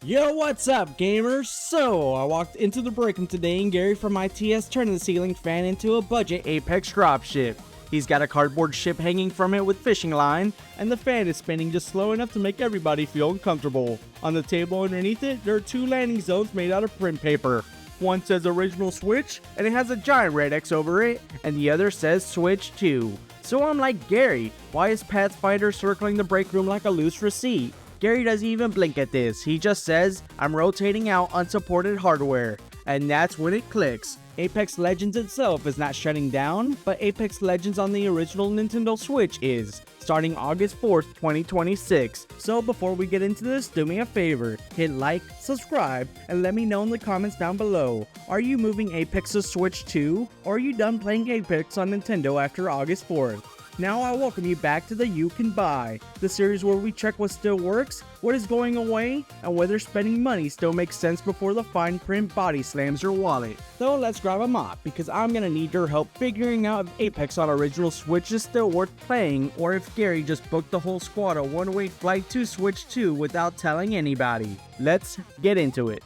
Yo, what's up, gamers? So, I walked into the break room today and Gary from ITS turned the ceiling fan into a budget Apex dropship. He's got a cardboard ship hanging from it with fishing line, and the fan is spinning just slow enough to make everybody feel uncomfortable. On the table underneath it, there are two landing zones made out of print paper. One says Original Switch, and it has a giant red X over it, and the other says Switch 2. So I'm like, Gary, why is Pathfinder circling the break room like a loose receipt? Gary doesn't even blink at this. He just says, I'm rotating out unsupported hardware. And that's when it clicks. Apex Legends itself is not shutting down, but Apex Legends on the original Nintendo Switch is, starting August 4th, 2026. So before we get into this, do me a favor, hit like, subscribe, and let me know in the comments down below. Are you moving Apex to Switch 2, or are you done playing Apex on Nintendo after August 4th? Now I welcome you back to the You Can Buy, the series where we check what still works, what is going away, and whether spending money still makes sense before the fine print body slams your wallet. So let's grab a mop, because I'm gonna need your help figuring out if Apex on original Switch is still worth playing, or if Gary just booked the whole squad a one-way flight to Switch 2 without telling anybody. Let's get into it.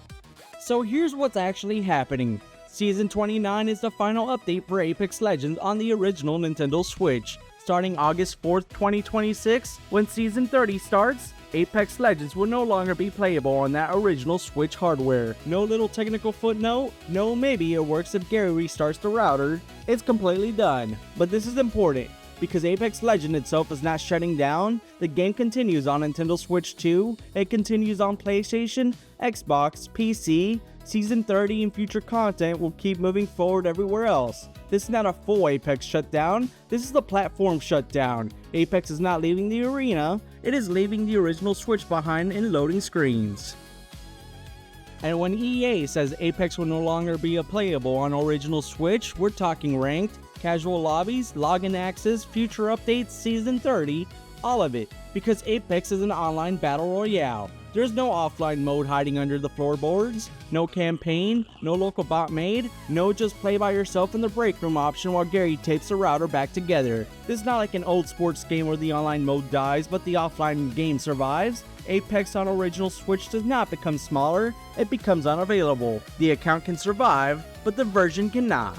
So here's what's actually happening. Season 29 is the final update for Apex Legends on the original Nintendo Switch. Starting August 4th, 2026, when Season 30 starts, Apex Legends will no longer be playable on that original Switch hardware. No little technical footnote, no maybe it works if Gary restarts the router. It's completely done. But this is important, because Apex Legends itself is not shutting down. The game continues on Nintendo Switch 2, it continues on PlayStation, Xbox, PC, Season 30 and future content will keep moving forward everywhere else. This is not a full Apex shutdown, this is the platform shutdown. Apex is not leaving the arena, it is leaving the original Switch behind in loading screens. And when EA says Apex will no longer be playable on original Switch, we're talking ranked, casual lobbies, login access, future updates, Season 30, all of it, because Apex is an online battle royale. There's no offline mode hiding under the floorboards, no campaign, no local bot made, no just play by yourself in the break room option while Gary tapes the router back together. This is not like an old sports game where the online mode dies but the offline game survives. Apex on original Switch does not become smaller, it becomes unavailable. The account can survive, but the version cannot.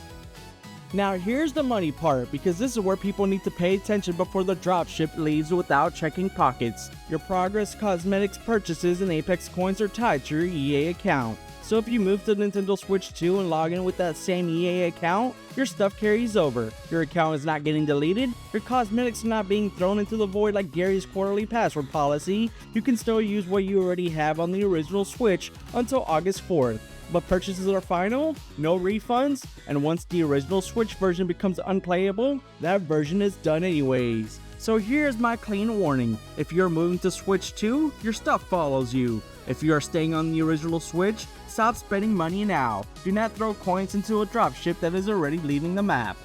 Now here's the money part, because this is where people need to pay attention before the dropship leaves without checking pockets. Your progress cosmetics purchases and Apex coins are tied to your EA account. So if you move to Nintendo Switch 2 and log in with that same EA account, your stuff carries over. Your account is not getting deleted, your cosmetics are not being thrown into the void like Gary's quarterly password policy. You can still use what you already have on the original Switch until August 4th. But purchases are final, no refunds, and once the original Switch version becomes unplayable, that version is done anyways. So here's my clean warning. If you're moving to Switch 2, your stuff follows you. If you are staying on the original Switch, stop spending money now. Do not throw coins into a dropship that is already leaving the map.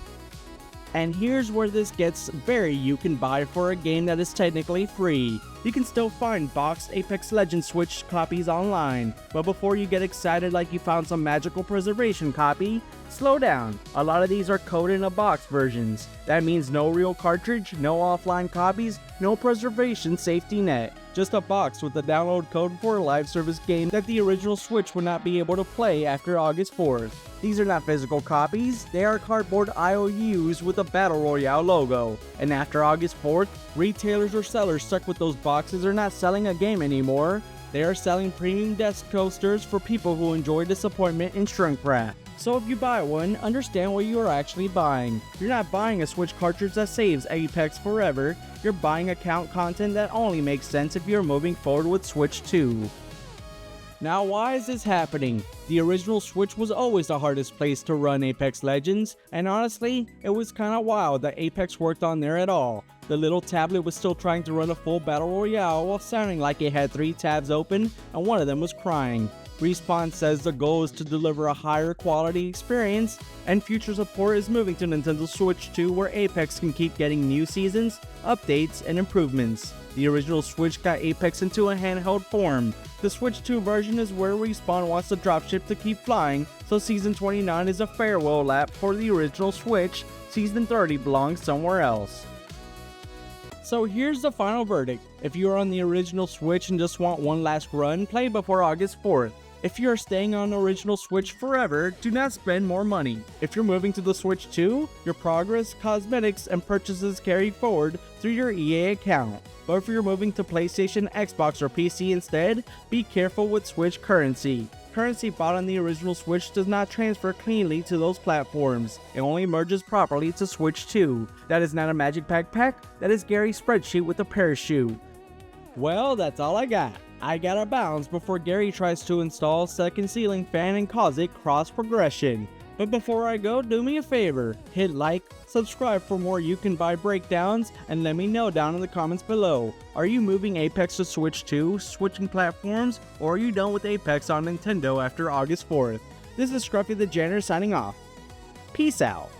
And here's where this gets very you can buy for a game that is technically free. You can still find boxed Apex Legends Switch copies online, but before you get excited like you found some magical preservation copy, slow down. A lot of these are code in a box versions. That means no real cartridge, no offline copies, no preservation safety net. Just a box with a download code for a live service game that the original Switch would not be able to play after August 4th. These are not physical copies, they are cardboard IOUs with a Battle Royale logo. And after August 4th, retailers or sellers stuck with those boxes are not selling a game anymore. They are selling premium desk coasters for people who enjoy disappointment and shrink wrap. So if you buy one, understand what you are actually buying. You're not buying a Switch cartridge that saves Apex forever, you're buying account content that only makes sense if you're moving forward with Switch 2. Now why is this happening? The original Switch was always the hardest place to run Apex Legends, and honestly, it was kinda wild that Apex worked on there at all. The little tablet was still trying to run a full battle royale while sounding like it had 3 tabs open and one of them was crying. Respawn says the goal is to deliver a higher quality experience, and future support is moving to Nintendo Switch 2 where Apex can keep getting new seasons, updates, and improvements. The original Switch got Apex into a handheld form. The Switch 2 version is where Respawn wants the dropship to keep flying, so Season 29 is a farewell lap for the original Switch. Season 30 belongs somewhere else. So here's the final verdict. If you are on the original Switch and just want one last run, play before August 4th. If you are staying on the original Switch forever, do not spend more money. If you're moving to the Switch 2, your progress, cosmetics, and purchases carry forward through your EA account. But if you're moving to PlayStation, Xbox, or PC instead, be careful with Switch currency. Currency bought on the original Switch does not transfer cleanly to those platforms. It only merges properly to Switch 2. That is not a Magic Pack pack, that is Gary's spreadsheet with a parachute. Well, that's all I got. I gotta bounce before Gary tries to install second ceiling fan and cause it cross progression. But before I go, do me a favor, hit like, subscribe for more You Can Buy breakdowns, and let me know down in the comments below. Are you moving Apex to Switch 2, switching platforms, or are you done with Apex on Nintendo after August 4th? This is Scruffy the Janitor signing off. Peace out.